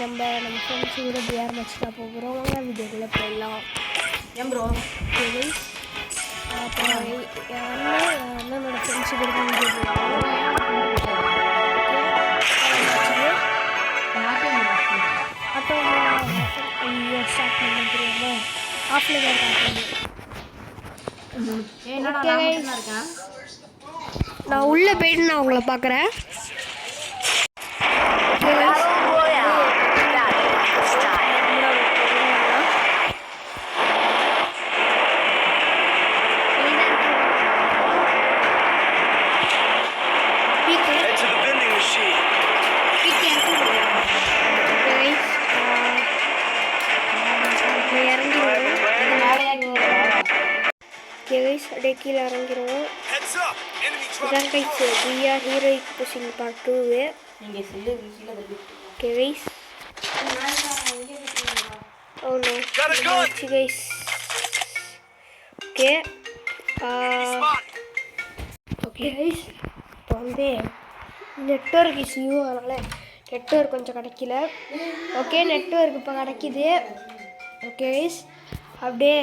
நம்ம ஃப்ரெண்ட்ஸு கூட PR match தான் போகிறோம். வாங்க வீடியோக்குள்ளே போயிடலாம். ஏன் ப்ரோ அப்புறம் அண்ணனோட ஃப்ரெண்ட்ஸு கூட தான் வீடியோ போகிறோம். ஆட்டோ ஐயோ ஸ்டார்ட் பண்ண தெரியாம ஆஃபில் தான் காட்டுறேன். நான் உள்ளே போயிட்டு நான் உங்களை பார்க்குறேன். அப்படியே கீழே இறங்கிடுவோம். இதான் guys BR heroic pushing part 2. Okay guys okay guys okay okay guys இப்போ வந்து நெட்வொர்க் இஷ்யூ, அதனால் நெட்வொர்க் கொஞ்சம் கிடைக்கல. ஓகே நெட்வொர்க் இப்போ கிடைக்கிது. ஓகே கைஸ் அப்படியே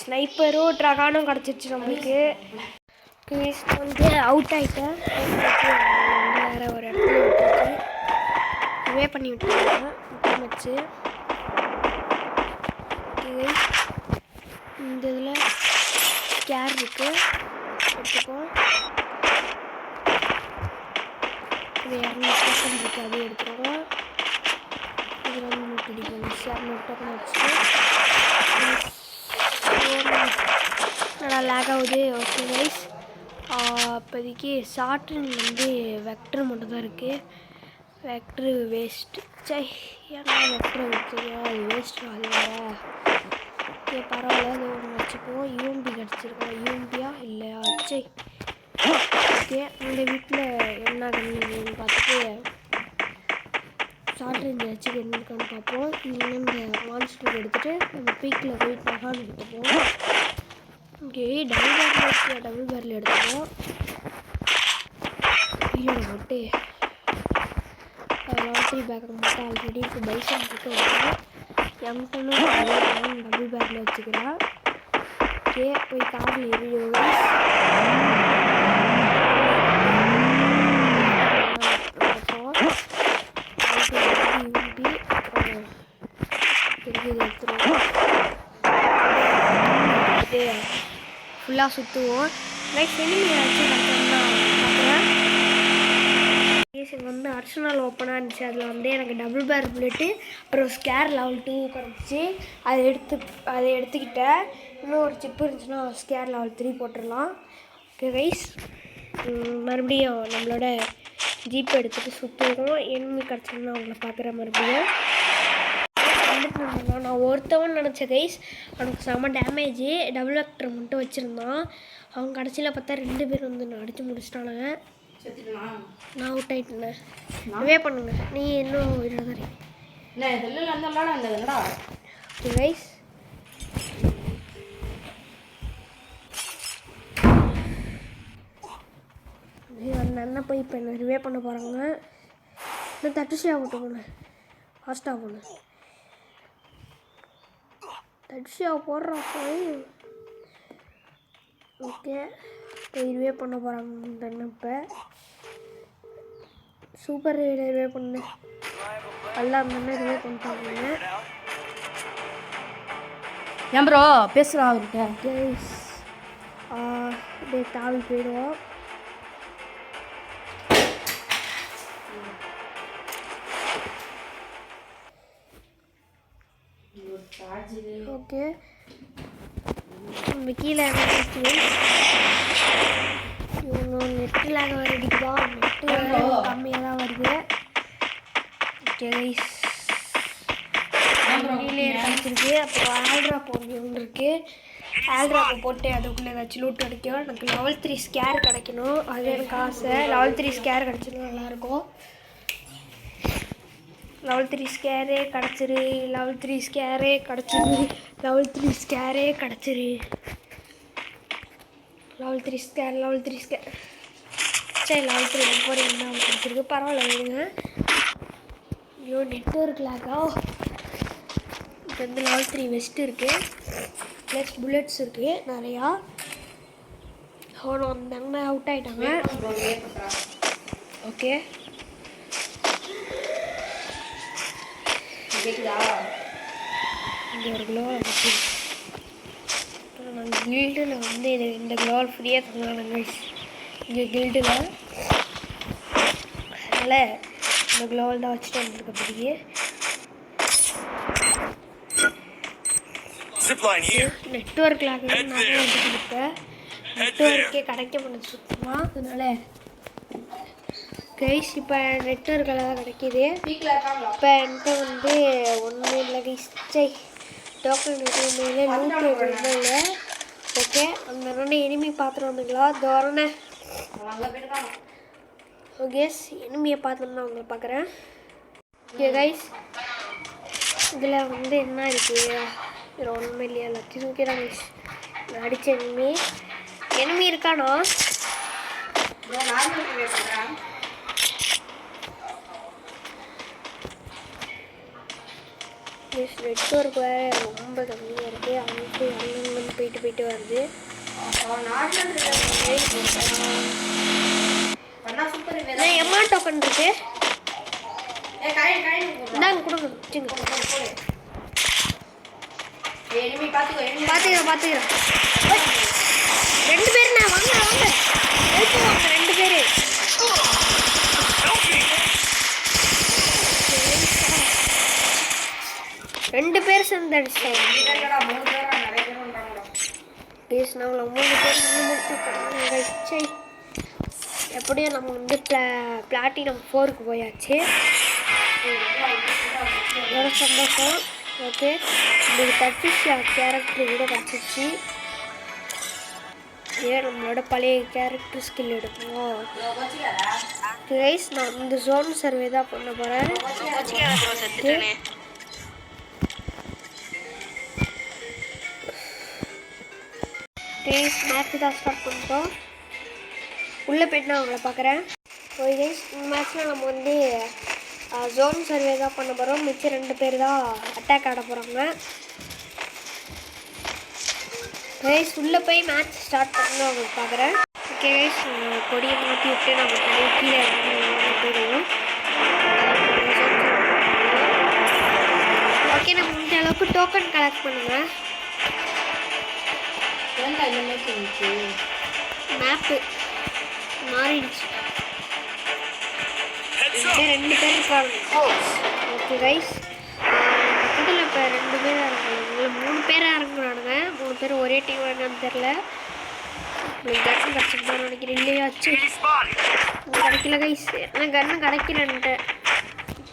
ஸ்னைப்பரும் ட்ரகானும் கிடச்சிருச்சு நம்மளுக்கு. கைஸ் வந்து அவுட் ஆகிட்டேன். வேறு ஒரு இடத்துல விட்டுருச்சு வே பண்ணி விட்டுருக்காங்க வச்சு. கைஸ் இந்த இதில் ஸ்கேர் இருக்குது, எடுத்துப்போம். இது 200 டோக்கன் இருக்குது, அதே எடுத்துருவோம். இதில் வந்து நோட் அடிக்கணும். 200 டோக்கன் வச்சு நல்லா லேக் ஆகுது. ஓகே கைஸ் இப்போதைக்கு ஷார்ட்ரின் வந்து வெக்டர் மட்டும் தான் இருக்குது. Vector waste. சை ஏன்னா வெக்டரை வச்சுருங்க, அது வேஸ்ட்டு அது வேறு. ஓகே பரவாயில்ல, அது ஒன்று வச்சுப்போம். யூஎம்பி கிடச்சிருக்கோம். யூஎம்பியா இல்லையா? சை ஓகே இந்த வீட்டில் என்ன கண்ணுன்னு பார்த்துட்டு ஷார்ட் ரேஞ்ச் வச்சு என்ன இருக்கான்னு பார்ப்போம். இல்லைன்னா இந்த மான்ஸ்டர் எடுத்துகிட்டு நம்ம பீக்கில் போய் டகான் எடுத்துப்போம். ஓகே டபுள் பேரில் எடுத்துப்போம். கீழே போட்டு லாட்ரி பேக்கை மட்டும் ஆல்ரெடி இப்போ பைசன் போட்டு வருவோம். எம்டனும் டபுள் பேரில் வச்சுக்கிறேன். ஓகே போய் காரில் ஏறிடுவோம். ஃபுல்லாக சுற்றுவோம். லைக் இங்கே வந்து அர்சனல் ஓப்பனாக இருந்துச்சு. அதில் வந்து எனக்கு டபுள் பேர் புல்லட்டு அப்புறம் ஸ்கேர் லெவல் 2 கிடச்சி அதை எடுத்துக்கிட்டேன். இன்னும் ஒரு சிப்பு இருந்துச்சுன்னா ஸ்கேர் லெவல் 3 போட்டுடலாம். ஓகே கைஸ் மறுபடியும் நம்மளோட ஜீப் எடுத்துகிட்டு சுற்றுவோம். எனிமி கிடச்சோன்னா அவங்கள பார்க்குற மறுபடியும் நான் ஒருத்தவன் நினச்ச கைஸ். அவனுக்கு செம்ம டேமேஜ். டபுள் வெக்டர் மட்டும் வச்சுருந்தான். அவங்க கடைசியில் பார்த்தா 2 பேர் வந்து நான் அடித்து முடிச்சிட்டானுங்க. நான் அவுட் ஆகிட்டேன். வே பண்ணுங்க, நீ இன்னும் இருந்தது கைஸ். அந்த அண்ணன் போய் இப்போ என்ன ரிவே பண்ண போகிறாங்க. இன்னும் தட்டுஷியாக போட்டு போனேன், ஃபாஸ்ட்டாக போனேன். தட்சியாக போடுறான் போய். ஓகே இப்போ ரிவே பண்ண போகிறாங்க. இப்போ சூப்பர் ரிவே பண்ணு எல்லாம் அந்த ரிவே பண்ணிட்டாங்க. ஏன் ப்ரோ பேசுகிறா அவர்கிட்ட? கைஸ் அப்படியே தாவி போயிடுவோம். ஓகே நம்ம கீழே நெட்டில் அடிக்குதா? நெட்டு கம்மியாக தான் வருது. ஓகே கைஸ் கீழே கிடச்சிருக்கு. அப்புறம் ஆல்ட்ராப் ஒன்று இருக்குது. ஆல்ட்ராப்பை போட்டு அதுக்குள்ளே ஏதாச்சும் லூட் கிடைக்கும். எனக்கு லெவல் 3 ஸ்கேர் கிடைக்கணும், அது எனக்கு ஆசை. லெவல் 3 ஸ்கேர் கிடச்சிடும் நல்லாயிருக்கும். லெவல் 3 ஸ்கேரே கிடச்சிரு, லெவல் 3 ஸ்கேரே கிடச்சிரு, லெவல் 3 ஸ்கேரே கிடச்சிரு. Level 3 square level 3 square. சரி லெவல் 3 4 என்ன கிடச்சிருக்கு, பரவாயில்ல விடுங்க. ஐயோ நெட்வொர்க் லாகா. இப்போ வந்து லெவல் 3 வெஸ்ட் இருக்குது, ப்ளஸ் புல்லட்ஸ் இருக்குது நிறையா. அவனை வந்தாங்கன்னா அவுட் ஆகிட்டாங்க. ஓகே இங்கே ஒரு க்ளோ நாங்கள் கில்டில் வந்து இந்த க்ளோவல் ஃப்ரீயாக தந்தாங்க இங்கே கில்டில். அதனால் இந்த க்ளோவல் தான் வச்சுட்டு வந்துருக்க பிடிக்கு. நெட்வொர்க்கில் நிறைய வந்துருக்கேன், நெட்வொர்க்கே கிடைக்க மாட்டேது சுத்தமாக. அதனால கைஸ் இப்போ நெட்வொர்க்கில் தான் கிடைக்கிது. இப்போ என்கிட்ட வந்து ஒன்றுமே இல்லை கைஸ். டோக்கன் எதுவுமே இல்லை, லூட் எதுவுமே இல்லை. ஓகே அந்த ரெண்டு எனிமி பார்த்துட்டு வந்துங்களா தோரணை. ஓகே எனிமியை பார்த்தோம்னா உங்களை பார்க்குறேன். ஓகே கைஸ் இதில் வந்து என்ன இருக்குது, இதில் ஒன்றுமே இல்லையா, எல்லாத்தையும் தூக்கிறாங்க கைஸ். அடித்த எனிமி இருக்கானா? நெட்வொர்க் வேறு ரொம்ப கம்மியாக இருக்குது, அங்கேருந்து போயிட்டு வருது. எம்மா டோக்கன் இருக்கு, இந்தாங்க கொடுங்க வச்சுங்க. பார்த்துக்கிறேன் 2 பேர் நான் வாங்க வாங்க வாங்க 2 பேர். ரெண்டு பேர் சேர்ந்து அடிச்சிட்டாங்க. பேசினவங்கள 3 பேர் முடிச்சு எப்படியும் நம்ம வந்து பிளாட்டினம் 4க்கு போயாச்சு. எவ்வளோ சந்தோஷம். ஓகே உங்களுக்கு தப்பிச்சு கேரக்டர் கூட கிடச்சிச்சு. ஏன் நம்மளோட பழைய கேரக்டர் ஸ்கில் எடுப்போம். கைஸ் நான் இந்த ஜோன் சர்வே தான் பண்ண போகிறேன். கைஸ் மேட்ச் தான் ஸ்டார்ட் பண்ணிட்டோம். உள்ளே போய்ட்டு நான் உங்களை பார்க்குறேன். ஓகே கைஸ் இந்த மேட்ச்சில் நம்ம வந்து ஜோன் சர்வே தான் பண்ண போகிறோம். மிச்சம் 2 பேர் தான் அட்டாக் ஆட போகிறாங்க. கைஸ் உள்ளே போய் மேட்ச் ஸ்டார்ட் பண்ணணும் உங்களுக்கு பார்க்குறேன். ஓகே கைஸ் கொடியை மாற்றி விட்டு நம்ம தனியாக கீழே போயிடுவோம். ஓகே நம்ம முடிஞ்ச அளவுக்கு டோக்கன் கலெக்ட் பண்ணுங்கள். மேப்பு மாறிடுச்சு, 2 பேர் இருக்காங்க. ஓகே கைஸ் பக்கத்தில் இப்போ 2 பேர் இறங்குறாங்க, 3 பேர் இறங்குறானுங்க. 3 பேர் ஒரே டீம் என்னன்னு தெரில. உங்களுக்கு கன்னு கிடச்சிருந்தான்னு நினைக்கிறேன். இல்லையாச்சு கிடைக்கல கைஸ், ஆனால் கன்னு கிடைக்கலன்ட்டு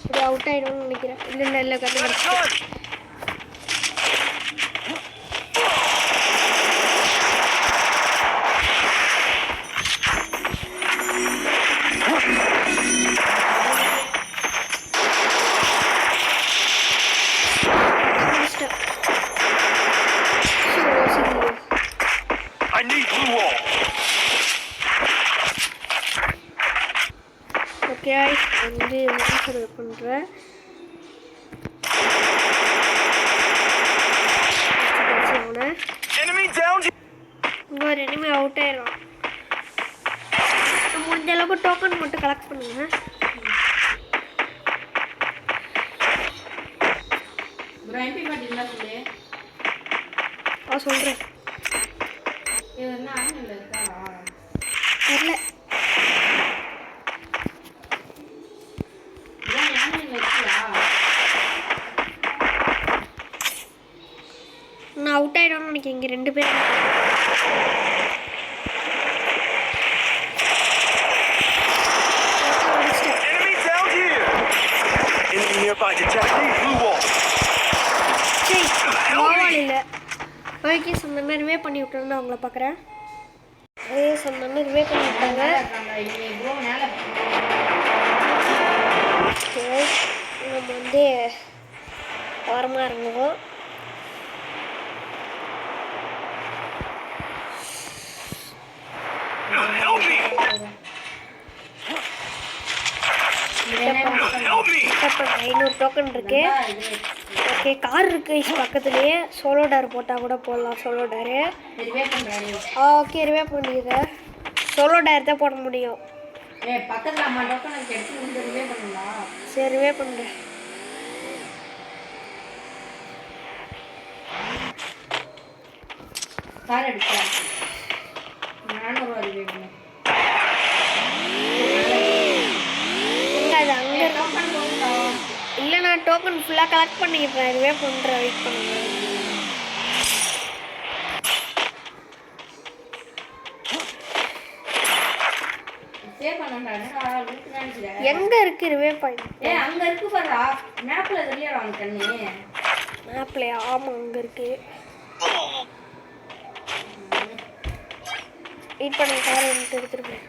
இப்படி அவுட் ஆகிடும்னு நினைக்கிறேன். இல்லை கன்னு கிடச்சி. ஓகே வந்து சர்வே பண்ணுறேன். இங்கே ஒரு எனிமி அவுட் ஆயிடும். முடிஞ்ச அளவுக்கு டோக்கன் மட்டும் கலெக்ட் பண்ணுங்க. சொல்கிறேன் தெரில. நான் அவுட் ஆகிடும்னு நினைக்கிறேன். இங்கே 2 பேர் இல்லை. ஓகே சொன்ன மாதிரி ரிவே பண்ணி விட்டோன்னு அவங்கள பார்க்குறேன். சொன்ன மாதிரி ரிவே பண்ணி விட்டாங்க. நம்ம வந்து ஓரமாக இறங்குவோம். இப்போ 500 டோக்கன் இருக்கு. ஓகே கார் இருக்கு பக்கத்துலேயே. சோலோ டேர் போட்டால் கூட போடலாம். சோலோ டேரு ஓகே ரிவே பண்ணிடுறேன். சோலோ டேர் தான் போட முடியும். சரி ரிவே பண்ணுறேன். இல்லை நான் டோக்கன் ஃபுல்லாக கலெக்ட் பண்ணிக்கிறேன். ரிவே பண்ணுறேன். வெயிட் பண்ணுங்க. எங்க இருக்கு ரிவே பாயிண்ட்? அங்க இருக்கு பாருடா. மேப்ல தெரியறா அந்த தண்ணி. மேப்ல ஆமா அங்க இருக்கு. வெயிட் பண்ணி கார் எடுத்துட்டு போய்.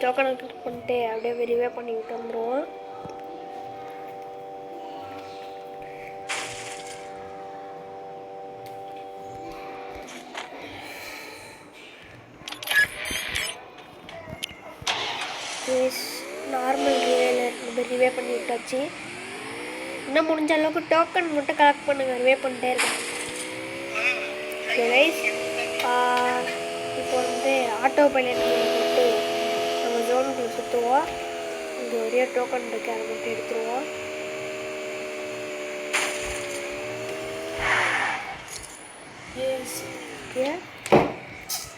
டோக்கன் கிளிக் பண்ணிட்டு அப்படியே ரிவே பண்ணிவிட்டு வந்துடுவோம். நார்மல் ரிவே பண்ணி விட்டாச்சு. இன்னும் முடிஞ்ச அளவுக்கு டோக்கன் மட்டும் கலெக்ட் பண்ணுங்க. ரிவே பண்ணிட்டே இருக்கேன். இப்போ வந்து ஆட்டோ பைலட் போட்டு நம்ம ஜோனுக்குள்ள சுற்றுவோம். இங்கே ஒரே டோக்கன் இருக்கு, அதை மட்டும் எடுத்துருவோம்.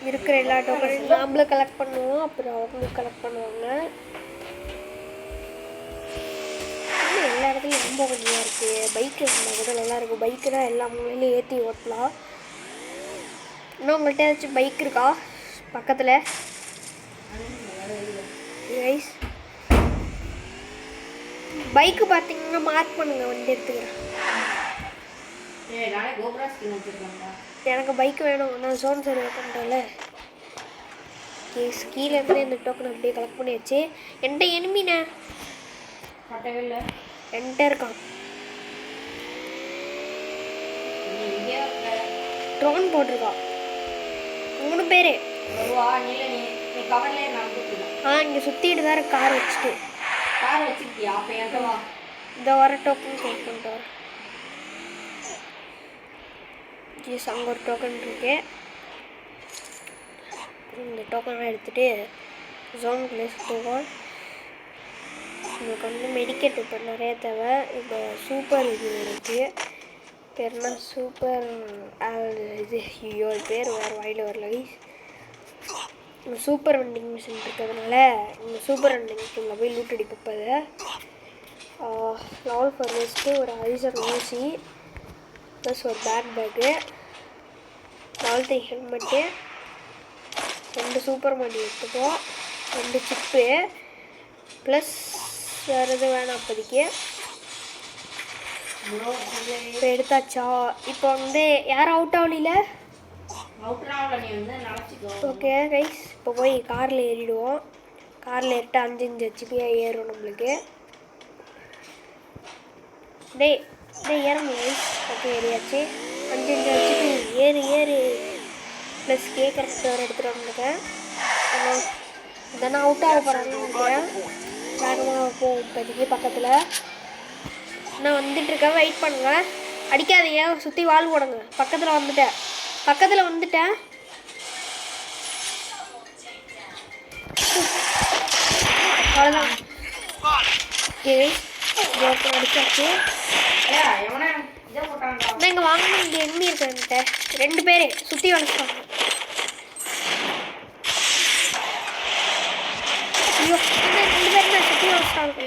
இருக்கிற எல்லா டோக்கன் நாமளும் கலெக்ட் பண்ணுவோம். அப்புறம் அவங்களும் கலெக்ட் பண்ணுவாங்க. எல்லா இடத்துலையும் ரொம்ப கொஞ்சம் இருக்குது. பைக்கு இருந்தால் கூட நல்லாயிருக்கும். பைக்கு தான் எல்லா மூலையிலையும் ஏற்றி ஓட்டலாம். இன்னும் உங்கள்கிட்ட ஏதாச்சும் பைக் இருக்கா பக்கத்தில்? பைக்கு பார்த்தீங்கன்னா மார்க் பண்ணுங்க, வண்டி எடுத்துக்கிறேன். எனக்கு பைக் வேணும். நான் ஜோன் சர்வே பண்ணுறேன்ல. கீழே இருந்து இந்த டோக்கன் அப்படியே கலெக்ட் பண்ணியாச்சு. என்கிட்ட எனிமிண்ணே என்கிட்ட இருக்கான். ட்ரோன் போட்டிருக்கான். 3 பேர். இங்கே சுற்றிட்டு தான் இருக்கு கார் வச்சுட்டு. இந்த வர டோக்கன் செக் பண்ணிட்டு வரேன். அங்கே ஒரு டோக்கன் இருக்கு. இந்த டோக்கன்லாம் எடுத்துகிட்டு ஜோனுக்குள்ளே சுற்றுவோம். உங்களுக்கு வந்து மெடிக்கெட் இப்போ நிறைய தேவை. இப்போ சூப்பர் இது இருக்குது. பேர்னா சூப்பர் இது ஐயோ பேர் வேறு வாயில் வரல. சூப்பர் வெண்டிங் மிஷின் இருக்கிறதுனால இந்த சூப்பர் வெண்டிங் போய் லூட் அடிப்பது. லெவல் 4 வச்சுட்டு ஒரு ஐசர் ஊசி ப்ளஸ் ஒரு bag, level 3 helmet, 2 super money எடுத்துப்போம், 2 சிப்பு ப்ளஸ் வேறு எதுவும் வேணாம் அப்போதைக்கு. இப்போ எடுத்தாச்சா? இப்போ வந்து யாரும் அவுட் ஆகல. ஓகே கைஸ், இப்போ போய் காரில் ஏறிடுவோம். காரில் ஏறிட்டு 5 HP ஏறும் நம்மளுக்கு. டேய் ஏறுங்க கைஸ். ஓகே ஏறியாச்சு. 5 HP ஏறு ப்ளஸ் கேட்குறதுக்கு எடுத்துகிட்டு வந்துருக்கேன். இதெல்லாம் அவுட் ஆக போகிறாங்கன்னு நினைக்கிறேன். வேகமாக போகும் இப்போதைக்கு. பக்கத்தில் நான் வந்துட்டுருக்கேன். வெயிட் பண்ணுங்க, அடிக்காதீங்க, சுற்றி வால் போடுங்க. பக்கத்தில் வந்துட்டேன். அவ்வளோதான். அடிச்சாச்சு. இங்கே வாங்க. இங்கே எண்ணி இருக்கேன்ட்ட 2 பேர் சுற்றி வளர்த்தாங்க. ஐயோ 2 பேர் தான் சுற்றி வளர்த்தாங்க.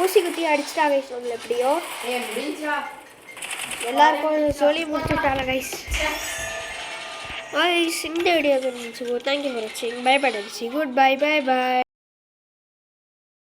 ஊசி குத்தி அடிச்சுட்டா கைஸ். ஒன்றில் எப்படியோ எல்லாருக்கும் சொல்லி முடிச்சுட்டாங்க கைஸ். இந்த வீடியோ இருந்துச்சு. தேங்க்யூ ஃபார் வாட்சிங். Bye bye. Good bye.